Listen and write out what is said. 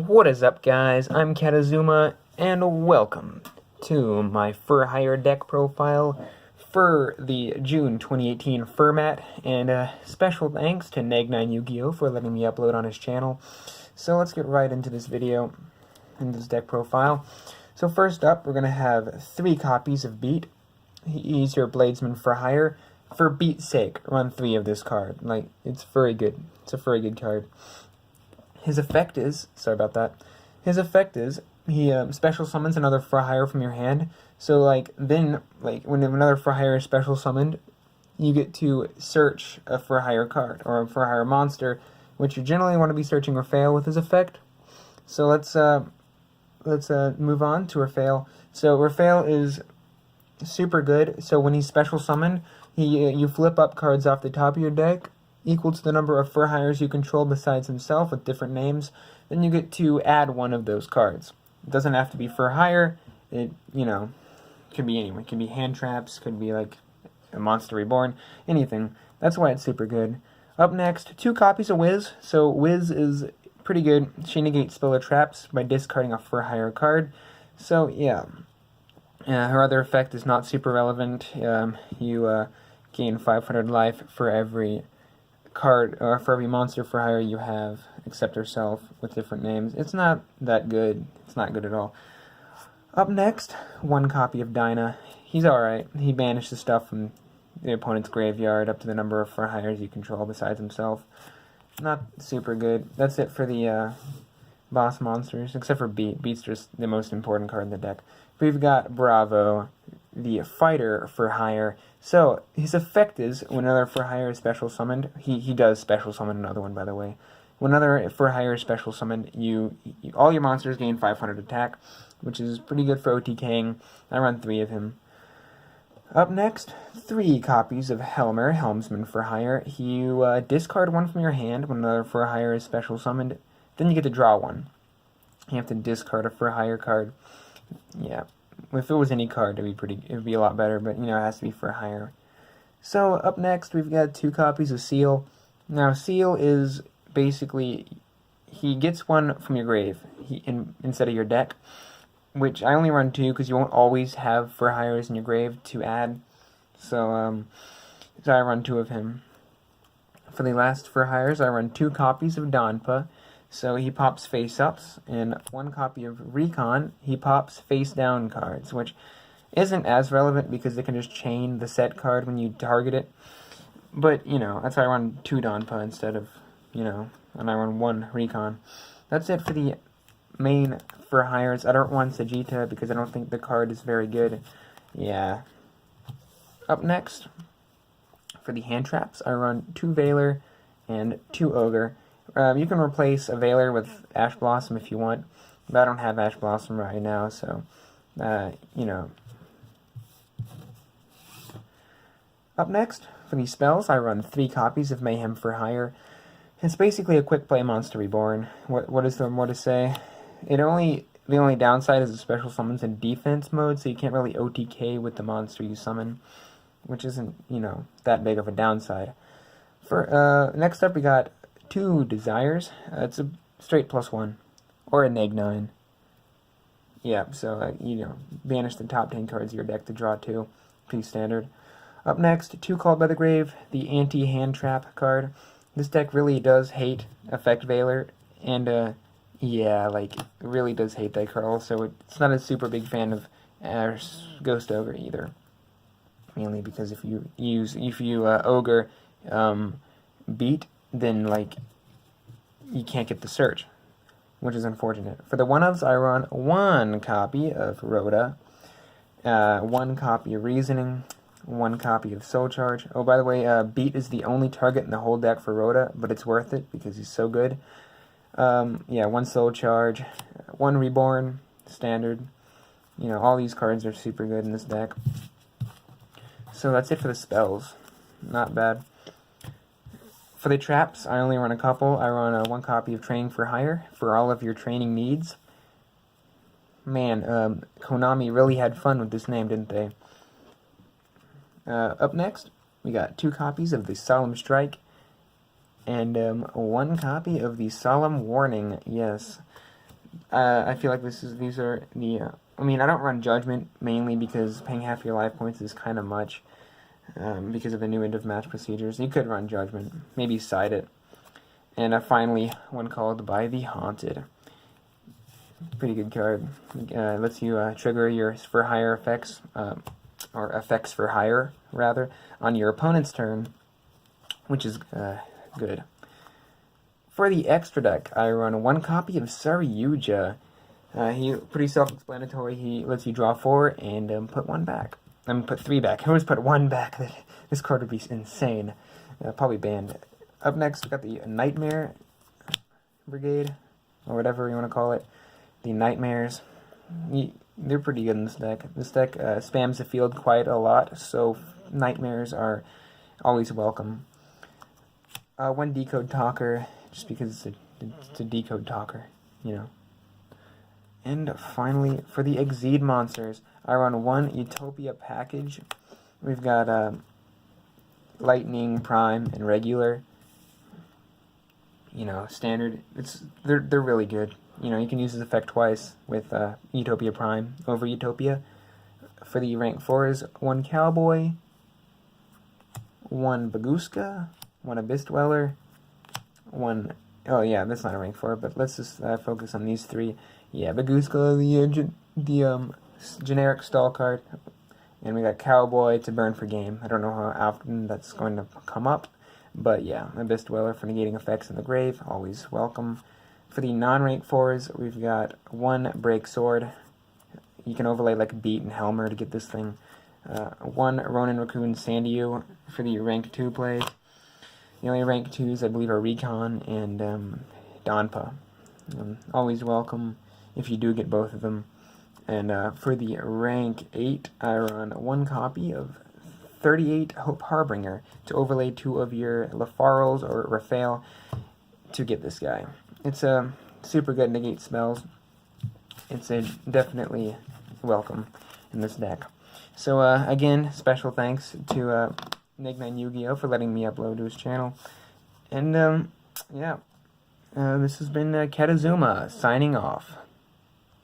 What is up, guys? I'm Katazuma, and welcome to my Fur Hire deck profile for the June 2018 Fur Mat, and special thanks to Neg9 Yu-Gi-Oh! For letting me upload on his channel. So let's get right into this video, in this deck profile. So first up, we're going to have 3 copies of Beat. He's your Bladesman Fur Hire. For Beat's sake, run 3 of this card. Like, it's very good. It's a very good card. His effect is, sorry about that, his effect is, he special summons another Fur Hire from your hand, so then when another Fur Hire is special summoned, you get to search a Fur Hire card, or a Fur Hire monster, which you generally want to be searching Raphael with his effect. So let's move on to Raphael. So Raphael is super good, so when he's special summoned, you flip up cards off the top of your deck, equal to the number of Fur Hires you control besides himself with different names, then you get to add one of those cards. It doesn't have to be Fur Hire, it, could be anyone. It could be hand traps, could be like a Monster Reborn, anything. That's why it's super good. Up next, 2 copies of Wiz. So Wiz is pretty good. She negates spell or traps by discarding a Fur Hire card. So yeah. Her other effect is not super relevant. You gain 500 life for every card, or for every monster for hire you have, except herself, with different names. It's not that good. It's not good at all. Up next, 1 copy of Dyna. He's alright. He banishes stuff from the opponent's graveyard up to the number of Fur Hires you control besides himself. Not super good. That's it for the boss monsters, except for Beat. Beat's just the most important card in the deck. We've got Bravo, the fighter Fur Hire. So, his effect is, when another Fur Hire is special summoned, he does special summon another one, by the way. When another Fur Hire is special summoned, all your monsters gain 500 attack, which is pretty good for OTKing. I run 3 of him. Up next, 3 copies of Helmer, Helmsman Fur Hire. You discard 1 from your hand when another Fur Hire is special summoned, then you get to draw 1. You have to discard a Fur Hire card. Yeah. If it was any card, it'd be a lot better, but, it has to be for hire. So, up next, we've got 2 copies of Seal. Now, Seal is basically, he gets 1 from your grave instead of your deck, which I only run 2 because you won't always have Fur Hires in your grave to add. So I run 2 of him. For the last Fur Hires, I run 2 copies of Donpa. So he pops face-ups, and 1 copy of Recon, he pops face-down cards, which isn't as relevant because they can just chain the set card when you target it. But, that's why I run 2 Donpa instead of, and I run 1 Recon. That's it for the main Fur Hires. I don't run Sagitta because I don't think the card is very good. Yeah. Up next, for the hand traps, I run 2 Veiler and 2 Ogre. You can replace a Veiler with Ash Blossom if you want, but I don't have Ash Blossom right now, so, Up next, for these spells, I run 3 copies of Mayhem Fur Hire. It's basically a quick play Monster Reborn. What is there more to say? The only downside is the special summons in defense mode, so you can't really OTK with the monster you summon, which isn't, that big of a downside. Next up we got 2 Desires. It's a straight +1, or a Neg9. Yeah, so, banish the top 10 cards of your deck to draw 2. Pretty standard. Up next, 2 Called by the Grave, the anti-hand trap card. This deck really does hate Effect Veiler, and, it really does hate that card. Also, it's not a super big fan of Ghost Ogre either. Mainly because if you Ogre, Beat, then, you can't get the search, which is unfortunate. For the 1-ofs, I run 1 copy of Rhoda, 1 copy of Reasoning, 1 copy of Soul Charge. Oh, by the way, Beat is the only target in the whole deck for Rhoda, but it's worth it because he's so good. 1 Soul Charge, 1 Reborn, standard. All these cards are super good in this deck. So that's it for the spells. Not bad. For the traps, I only run a couple. I run 1 copy of Training Fur Hire for all of your training needs. Man, Konami really had fun with this name, didn't they? Up next, we got 2 copies of the Solemn Strike and 1 copy of the Solemn Warning. Yes, I feel like these are the. I mean, I don't run Judgment mainly because paying half your life points is kind of much. Because of the new end of match procedures, you could run Judgment, maybe side it. And finally, one called By the Haunted. Pretty good card. Lets you trigger your for hire effects, or effects for hire, rather, on your opponent's turn, which is good. For the extra deck, I run one copy of Saryuja. He pretty self-explanatory. He lets you draw 4 and put 1 back. Put 3 back. I always put 1 back. This card would be insane. Probably banned. Up next, we got the Nightmare Brigade, or whatever you want to call it. The Nightmares. They're pretty good in this deck. This deck spams the field quite a lot, so Nightmares are always welcome. 1 Decode Talker, just because it's a Decode Talker, you know. And finally, for the Exceed monsters, I run 1 Utopia package. We've got Lightning, Prime, and Regular. You know, standard. They're really good. You know, you can use this effect twice with Utopia Prime over Utopia. For the rank 4s, 1 Cowboy, 1 Baguska, 1 Abyss Dweller, 1... Oh yeah, that's not a rank 4, but let's just focus on these 3. Yeah, Baguska, the generic stall card, and we got Cowboy to burn for game. I don't know how often that's going to come up, but yeah, Abyss Dweller for negating effects in the grave, always welcome. For the non-rank 4s, we've got 1 Break Sword. You can overlay like Beat and Helmer to get this thing. 1 Ronin Raccoon Sandio for the rank 2 plays. The only rank 2s I believe are Recon and Donpa. Always welcome if you do get both of them. And for the rank 8, I run 1 copy of 38 Hope Harbinger to overlay 2 of your Lafarals or Raphael to get this guy. It's a super good negate spells. It's definitely welcome in this deck. So again, special thanks to Nigma Yu-Gi-Oh for letting me upload to his channel. And yeah, this has been Katazuma signing off.